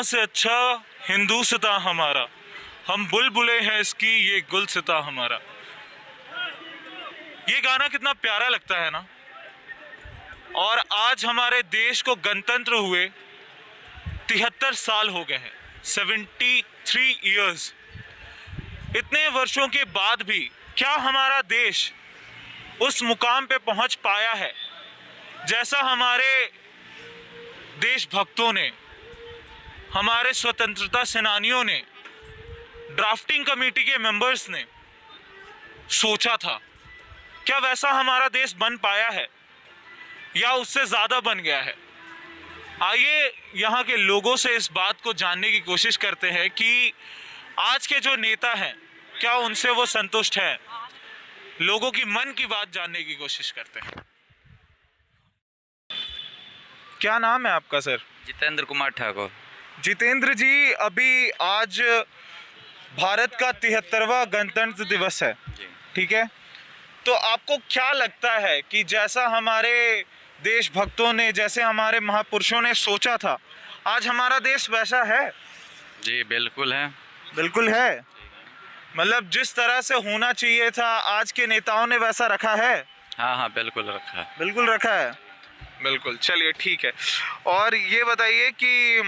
से अच्छा हिंदुस्तां हमारा, हम बुलबुलें हैं इसकी ये गुलसिता हमारा। ये गाना कितना प्यारा लगता है ना। और आज हमारे देश को गणतंत्र हुए 73 साल हो गए हैं, 73 इयर्स। इतने वर्षों के बाद भी क्या हमारा देश उस मुकाम पे पहुंच पाया है जैसा हमारे देशभक्तों ने, हमारे स्वतंत्रता सेनानियों ने, ड्राफ्टिंग कमेटी के मेंबर्स ने सोचा था? क्या वैसा हमारा देश बन पाया है या उससे ज़्यादा बन गया है? आइए यहाँ के लोगों से इस बात को जानने की कोशिश करते हैं कि आज के जो नेता हैं क्या उनसे वो संतुष्ट हैं। लोगों की मन की बात जानने की कोशिश करते हैं। क्या नाम है आपका सर? जितेंद्र कुमार ठाकुर। जितेंद्र जी, अभी आज भारत का 73वां गणतंत्र दिवस है, ठीक है? तो आपको क्या लगता है कि जैसा हमारे देशभक्तों ने, जैसे हमारे महापुरुषों ने सोचा था, आज हमारा देश वैसा है? जी बिल्कुल है। बिल्कुल है। मतलब जिस तरह से होना चाहिए था आज के नेताओं ने वैसा रखा है? हाँ हाँ बिल्कुल रखा है। बिल्कुल रखा है। बिल्कुल, चलिए ठीक है। और ये बताइए कि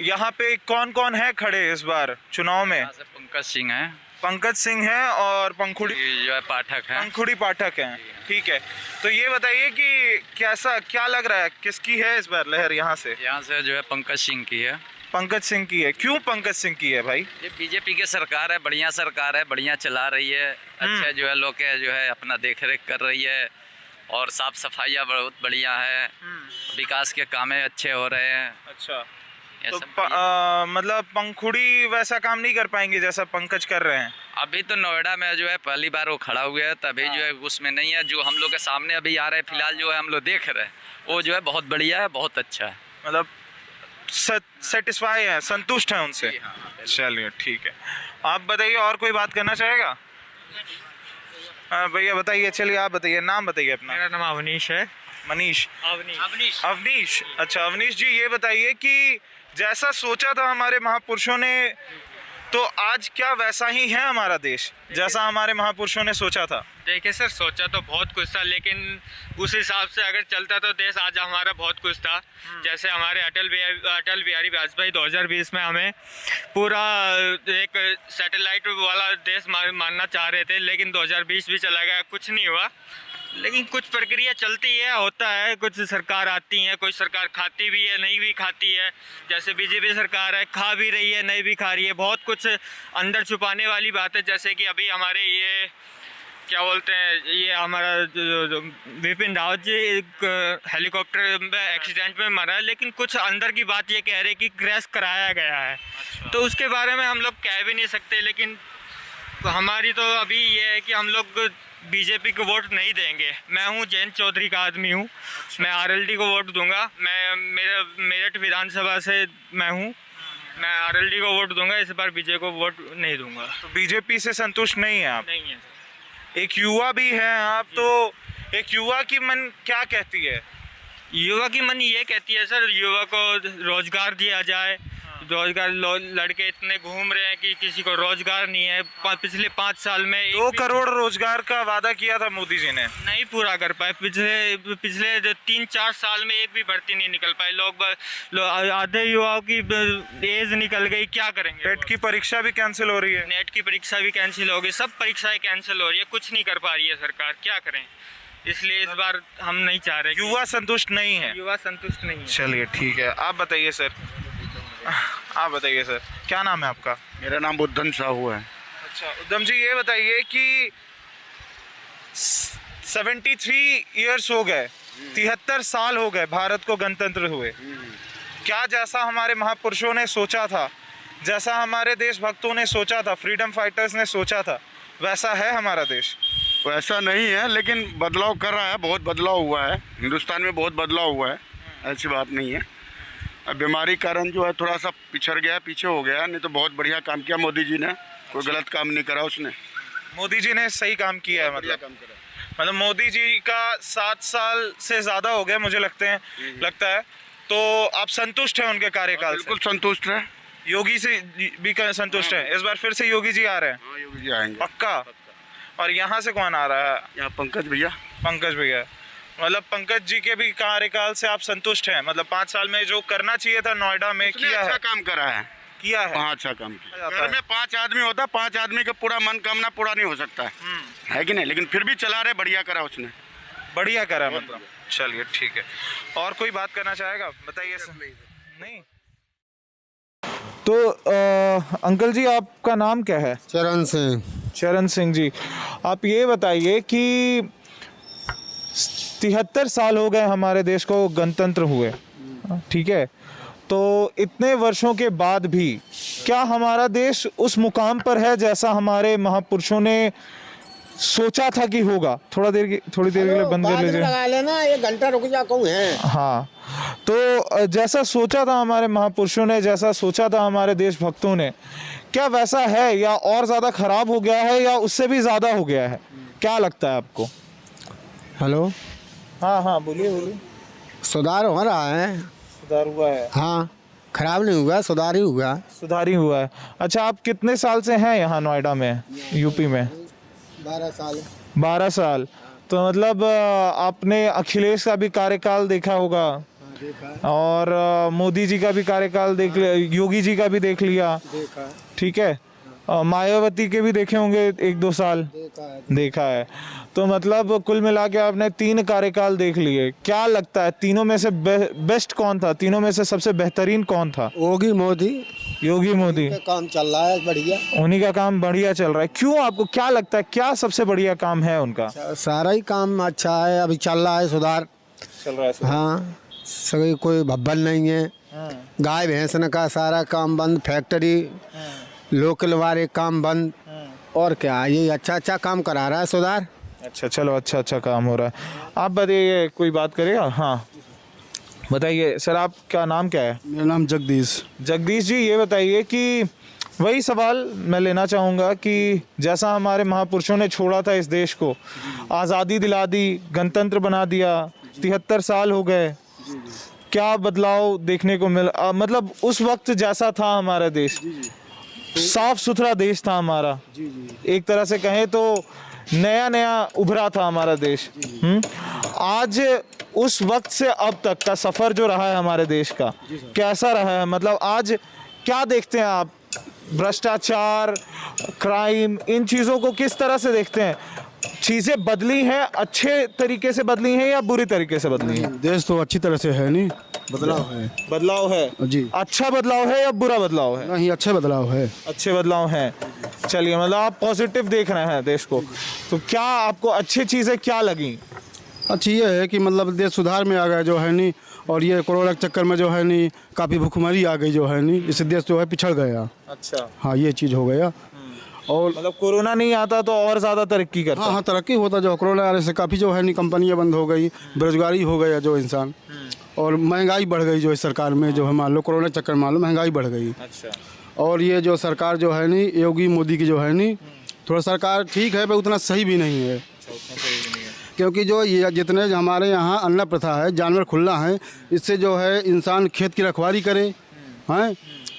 यहाँ पे कौन कौन है खड़े इस बार चुनाव में? यहाँ से पंकज सिंह है। पंकज सिंह है और पंखुड़ी जो है पाठक है। पंखुड़ी पाठक हैं, ठीक है। तो ये बताइए कि कैसा, क्या लग रहा है, किसकी है इस बार लहर यहाँ से? यहाँ से जो है पंकज सिंह की है। पंकज सिंह की है। क्यों पंकज सिंह की है भाई? ये बीजेपी की सरकार है, बढ़िया सरकार है, बढ़िया चला रही है। अच्छा जो है लोग के जो है अपना देख रेख कर रही है और साफ सफाइयाँ बहुत बढ़िया है। विकास के काम अच्छे हो रहे हैं। अच्छा, तो मतलब पंखुड़ी वैसा काम नहीं कर पाएंगे जैसा पंकज कर रहे हैं? अभी तो नोएडा में जो है पहली बार वो खड़ा हुआ है, तभी जो है उसमें नहीं है। जो हम लोग के सामने अभी आ रहे हैं फिलहाल जो है हम लोग देख रहे हैं वो जो है बहुत बढ़िया है, बहुत अच्छा है। मतलब सेटिस्फाई है, संतुष्ट है उनसे? चलिए ठीक है। आप बताइए, और कोई बात करना चाहेगा? भैया बताइए, चलिए आप बताइए, नाम बताइए अपना। मेरा नाम अवनीश है। मनीष? अवनीश। अवनीश, अच्छा अवनीश जी, ये बताइए कि जैसा सोचा था हमारे महापुरुषों ने, तो आज क्या वैसा ही है हमारा देश जैसा हमारे महापुरुषों ने सोचा था? देखिए सर, सोचा तो बहुत कुछ था, लेकिन उस हिसाब से अगर चलता तो देश आज हमारा बहुत कुछ था। जैसे हमारे अटल बिहारी वाजपेयी 2020 में हमें पूरा एक सैटेलाइट वाला देश मानना चाह रहे थे, लेकिन 2020 भी चला गया, कुछ नहीं हुआ। लेकिन कुछ प्रक्रिया चलती है, होता है। कुछ सरकार आती है, कोई सरकार खाती भी है, नहीं भी खाती है। जैसे बीजेपी सरकार है, खा भी रही है, नहीं भी खा रही है। बहुत कुछ अंदर छुपाने वाली बात है। जैसे कि अभी हमारे ये क्या बोलते हैं, ये हमारा विपिन रावत जी एक हेलीकॉप्टर में एक्सीडेंट में मरा है, लेकिन कुछ अंदर की बात ये कह रहे कि क्रैश कराया गया है। अच्छा। तो उसके बारे में हम लोग कह भी नहीं सकते, लेकिन हमारी तो अभी ये है कि हम लोग बीजेपी को वोट नहीं देंगे। मैं हूँ जयंत चौधरी का आदमी हूँ। अच्छा। मैं आरएलडी को वोट दूंगा। मैं मेरठ विधानसभा से मैं हूँ। मैं आरएलडी को वोट दूंगा, इस बार बीजेपी को वोट नहीं दूंगा। तो बीजेपी से संतुष्ट नहीं है आप? नहीं है। एक युवा भी हैं आप, तो एक युवा की मन क्या कहती है? युवा की मन ये कहती है सर, युवा को रोजगार दिया जाए। रोजगार, लड़के इतने घूम रहे हैं कि किसी को रोजगार नहीं है। पिछले 5 साल में 2 करोड़ रोजगार का वादा किया था मोदी जी ने, नहीं पूरा कर पाए। पिछले 3-4 साल में एक भी भर्ती नहीं निकल पाई। लोग आधे युवाओं की एज निकल गई, क्या करेंगे? टेट की परीक्षा भी कैंसिल हो रही है। नेट की परीक्षा भी कैंसिल हो गई, सब परीक्षाएं कैंसिल हो रही है, कुछ नहीं कर पा रही है सरकार, क्या करें? इसलिए इस बार हम नहीं चाह रहे। युवा संतुष्ट नहीं है? युवा संतुष्ट नहीं है। चलिए ठीक है। आप बताइए सर, आप बताइए सर, क्या नाम है आपका? मेरा नाम बुद्धन साहू है। अच्छा उद्धम जी, ये बताइए कि 73 इयर्स हो गए, 73 साल हो गए भारत को गणतंत्र हुए। क्या जैसा हमारे महापुरुषों ने सोचा था, जैसा हमारे देशभक्तों ने सोचा था, फ्रीडम फाइटर्स ने सोचा था, वैसा है हमारा देश? वैसा नहीं है, लेकिन बदलाव कर रहा है। बहुत बदलाव हुआ है हिंदुस्तान में, बहुत बदलाव हुआ है, ऐसी बात नहीं है। अब बीमारी कारण जो है थोड़ा सा पिछड़ गया, पीछे हो गया, नहीं तो बहुत बढ़िया काम किया मोदी जी ने। कोई गलत काम नहीं करा उसने। मोदी जी ने सही काम किया है। मतलब मोदी जी का 7 साल से ज़्यादा हो गया मुझे लगता है तो आप संतुष्ट हैं उनके कार्यकाल से? बिल्कुल संतुष्ट है। योगी से भी संतुष्ट हैं? इस बार फिर से योगी जी आ रहे हैं? हाँ, योगी जी आएंगे। पक्का? और यहाँ से कौन आ रहा है? यहाँ पंकज भैया। पंकज भैया। मतलब पंकज जी के भी कार्यकाल से आप संतुष्ट हैं? मतलब 5 साल में जो करना चाहिए था नोएडा में उसने किया अच्छा है? काम करा है। किया है? हाँ, अच्छा काम किया। जाता घर है। में 5 आदमी होता, 5 आदमी का पूरा मनकामना पूरा नहीं हो सकता है कि नहीं? लेकिन फिर भी चला रहे, बढ़िया करा उसने। बढ़िया करा मतलब। चलिए ठीक है। और कोई बात करना चाहेगा? बताइए सर। नहीं। तो अंकल जी आपका नाम क्या है? चरण सिंह। चरण सिंह जी, आप ये बताइए कि 73 साल हो गए हमारे देश को गणतंत्र हुए, ठीक है? तो इतने वर्षों के बाद भी क्या हमारा देश उस मुकाम पर है जैसा हमारे महापुरुषों ने सोचा था कि होगा? थोड़ी देर के लिए बंद कर लीजिए। लगा लेना, 1 घंटा रुक जा कहूँ है। हाँ, तो जैसा सोचा था हमारे महापुरुषों ने, जैसा सोचा था हमारे देशभक्तों ने, क्या वैसा है या और ज़्यादा खराब हो गया है या उससे भी ज़्यादा हो गया है? क्या लगता है आपको? हेलो, हाँ हाँ, बोलिए बोलिए। सुधार हो रहा है। सुधार हुआ है? हाँ, खराब नहीं हुआ, सुधार ही हुआ। सुधार ही हुआ है। अच्छा, आप कितने साल से हैं यहाँ नोएडा में, यूपी में? 12 साल। 12 साल। तो मतलब आपने अखिलेश का भी कार्यकाल देखा होगा और मोदी जी का भी कार्यकाल देख लिया, योगी जी का भी देख लिया, देखा। ठीक है? मायावती के भी देखे होंगे 1-2 साल देखा है। तो मतलब कुल मिला के आपने 3 कार्यकाल देख लिए। क्या लगता है तीनों में से बेस्ट कौन था? तीनों में से सबसे बेहतरीन कौन था? योगी मोदी। योगी मोदी। काम चल रहा है बढ़िया। उन्हीं का काम बढ़िया चल रहा है। क्यों, आपको क्या लगता है क्या सबसे बढ़िया काम है उनका? सारा ही काम अच्छा है, अभी चल रहा है सुधार। चल रहा है। हाँ, सभी कोई भब्बल नहीं है। गाय भैंस का सारा काम बंद, फैक्ट्री लोकल वाले काम बंद। और क्या, ये अच्छा काम करा रहा है सुधार। अच्छा, चलो अच्छा काम हो रहा है। आप बताइए, कोई बात करेगा? हाँ बताइए सर, आपका नाम क्या है? मेरा नाम जगदीश। जगदीश जी, ये बताइए कि वही सवाल मैं लेना चाहूँगा कि जैसा हमारे महापुरुषों ने छोड़ा था इस देश को, आज़ादी दिला दी, गणतंत्र बना दिया, 73 साल हो गए, क्या बदलाव देखने को मिला? मतलब उस वक्त जैसा था हमारा देश, साफ सुथरा देश था हमारा, एक तरह से कहें तो नया उभरा था हमारा देश। आज उस वक्त से अब तक का सफर जो रहा है हमारे देश का, कैसा रहा है? मतलब आज क्या देखते हैं आप? भ्रष्टाचार, क्राइम, इन चीज़ों को किस तरह से देखते हैं? चीज़ें बदली हैं, अच्छे तरीके से बदली हैं या बुरी तरीके से बदली हैं? देश तो अच्छी तरह से है नहीं, बदलाव है। बदलाव है जी। अच्छा बदलाव है या बुरा बदलाव है? नहीं, अच्छा बदलाव है। अच्छे बदलाव हैं। चलिए, मतलब आप पॉजिटिव देख रहे हैं देश को। तो क्या आपको अच्छी चीज़ें क्या लगी? अच्छी ये है कि मतलब देश सुधार में आ गया जो है नहीं, और ये कोरोना के चक्कर में जो है नहीं काफ़ी भूखमरी आ गई जो है नहीं, इससे देश जो है पिछड़ गया। अच्छा, हाँ, ये चीज़ हो गया। और मतलब कोरोना नहीं आता तो और ज़्यादा तरक्की करता। हाँ, तरक्की होता। जो कोरोना आने से काफ़ी जो है नहीं कंपनियाँ बंद हो गई, बेरोजगारी हो गया जो इंसान, और महंगाई बढ़ गई जो इस सरकार में जो है, मान लो कोरोना चक्कर मान लो महंगाई बढ़ गई। अच्छा। और ये जो सरकार जो है नहीं योगी मोदी की जो है नहीं, थोड़ा सरकार ठीक है पर उतना सही भी नहीं है। क्योंकि जो ये जितने हमारे यहाँ अन्न प्रथा है, जानवर खुला है, इससे जो है इंसान खेत की रखवाली करे, हैं,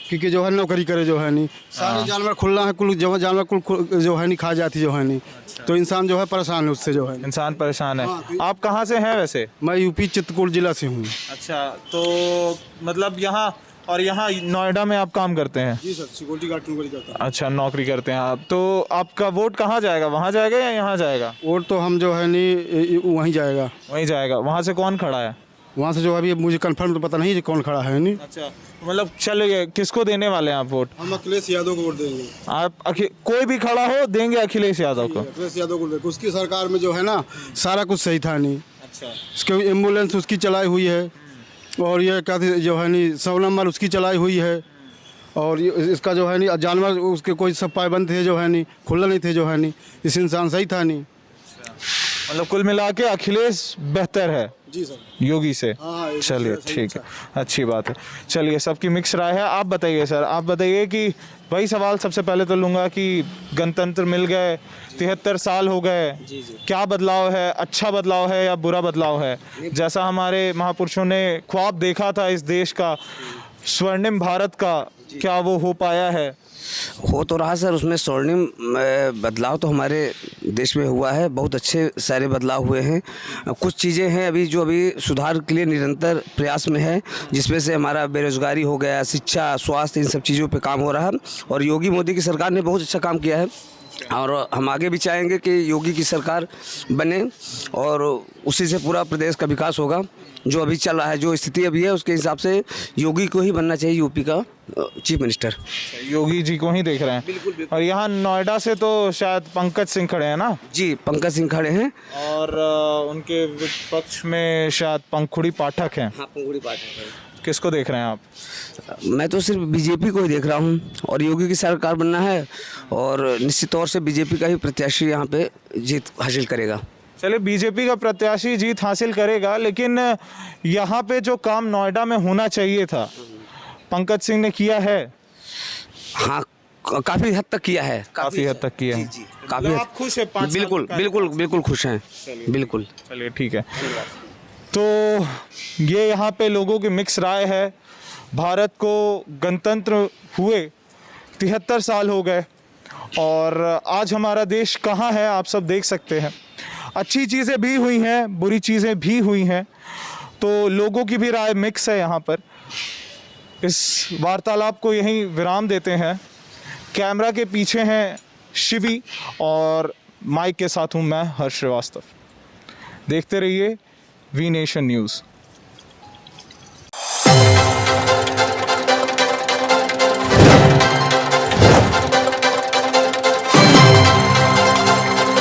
क्योंकि जो है नौकरी करे जो है नहीं, सारे जानवर खुला है, कुल जो जानवर कुल जो है नहीं खा जाती जो है नहीं, तो इंसान जो है परेशान है उससे जो है। इंसान परेशान है। हाँ, आप कहाँ से हैं वैसे? मैं यूपी चित्रकूट जिला से हूँ। अच्छा, तो मतलब यहाँ और यहाँ नोएडा में आप काम करते हैं? जी सर, सिक्योरिटी गार्ड नौकरी करता हूँ। अच्छा, नौकरी करते हैं आप। तो आपका वोट कहाँ जाएगा? वहाँ जाएगा या यहाँ जाएगा? वोट तो हम जो है नहीं वहीं जाएगा। वहीं जाएगा। वहाँ से कौन खड़ा है? वहाँ से जो अभी मुझे कंफर्म तो पता नहीं है कौन खड़ा है नहीं। अच्छा, मतलब चलिए, किसको देने वाले हैं आप वोट? हम अखिलेश यादव को वोट देंगे। आप कोई भी खड़ा हो देंगे अखिलेश यादव को? अखिलेश यादव को देंगे। उसकी सरकार में जो है ना सारा कुछ सही था नहीं। अच्छा। इसके एम्बुलेंस उसकी चलाई हुई है, और ये क्या जो है नहीं 100 नंबर उसकी चलाई हुई है, और इसका जो है नहीं जानवर उसके कोई सब पाबंद थे जो है नहीं, खुला नहीं थे जो है नहीं, इस इंसान सही था नहीं। मतलब कुल मिला के अखिलेश बेहतर है जी सर। योगी से। हाँ, ये चलिए सही ठीक है, अच्छी बात है। चलिए सबकी मिक्स राय है। आप बताइए सर, आप बताइए कि वही सवाल सबसे पहले तो लूँगा कि गणतंत्र मिल गए, 73 साल हो गए, क्या बदलाव है? अच्छा बदलाव है या बुरा बदलाव है? जैसा हमारे महापुरुषों ने ख्वाब देखा था इस देश का, स्वर्णिम भारत का, क्या वो हो पाया है? हो तो रहा सर, उसमें स्वर्णिम बदलाव तो हमारे देश में हुआ है, बहुत अच्छे सारे बदलाव हुए हैं। कुछ चीज़ें हैं अभी जो अभी सुधार के लिए निरंतर प्रयास में है, जिसमें से हमारा बेरोजगारी हो गया, शिक्षा, स्वास्थ्य, इन सब चीज़ों पे काम हो रहा है। और योगी मोदी की सरकार ने बहुत अच्छा काम किया है और हम आगे भी चाहेंगे कि योगी की सरकार बने और उसी से पूरा प्रदेश का विकास होगा। जो अभी चल रहा है, जो स्थिति अभी है, उसके हिसाब से योगी को ही बनना चाहिए यूपी का चीफ मिनिस्टर। योगी जी को ही देख रहे हैं। बिल्कुल। और यहाँ नोएडा से तो शायद पंकज सिंह खड़े हैं ना, जी, पंकज सिंह खड़े हैं। और उनके विपक्ष में शायद पंखुड़ी पाठक हैं। हाँ, पंखुड़ी पाठक है। किसको देख रहे हैं आप? मैं तो सिर्फ बीजेपी को ही देख रहा हूँ और योगी की सरकार बनना है और निश्चित तौर से बीजेपी का ही प्रत्याशी यहाँ पे जीत हासिल करेगा। चलिए बीजेपी का प्रत्याशी जीत हासिल करेगा, लेकिन यहाँ पे जो काम नोएडा में होना चाहिए था पंकज सिंह ने किया है। हाँ, काफ़ी हद तक किया है। काफी हद तक किया है। काफ़ी मतलब आप खुश है 5 साल बिल्कुल का? बिल्कुल बिल्कुल खुश हैं, बिल्कुल। चलिए ठीक है। तो ये यहाँ पे लोगों की मिक्स राय है। भारत को गणतंत्र हुए 73 साल हो गए और आज हमारा देश कहाँ है आप सब देख सकते हैं। अच्छी चीज़ें भी हुई हैं, बुरी चीज़ें भी हुई हैं, तो लोगों की भी राय मिक्स है यहाँ पर। इस वार्तालाप को यहीं विराम देते हैं। कैमरा के पीछे हैं शिवी और माइक के साथ हूँ मैं हर्ष श्रीवास्तव। देखते रहिए वी नेशन न्यूज़।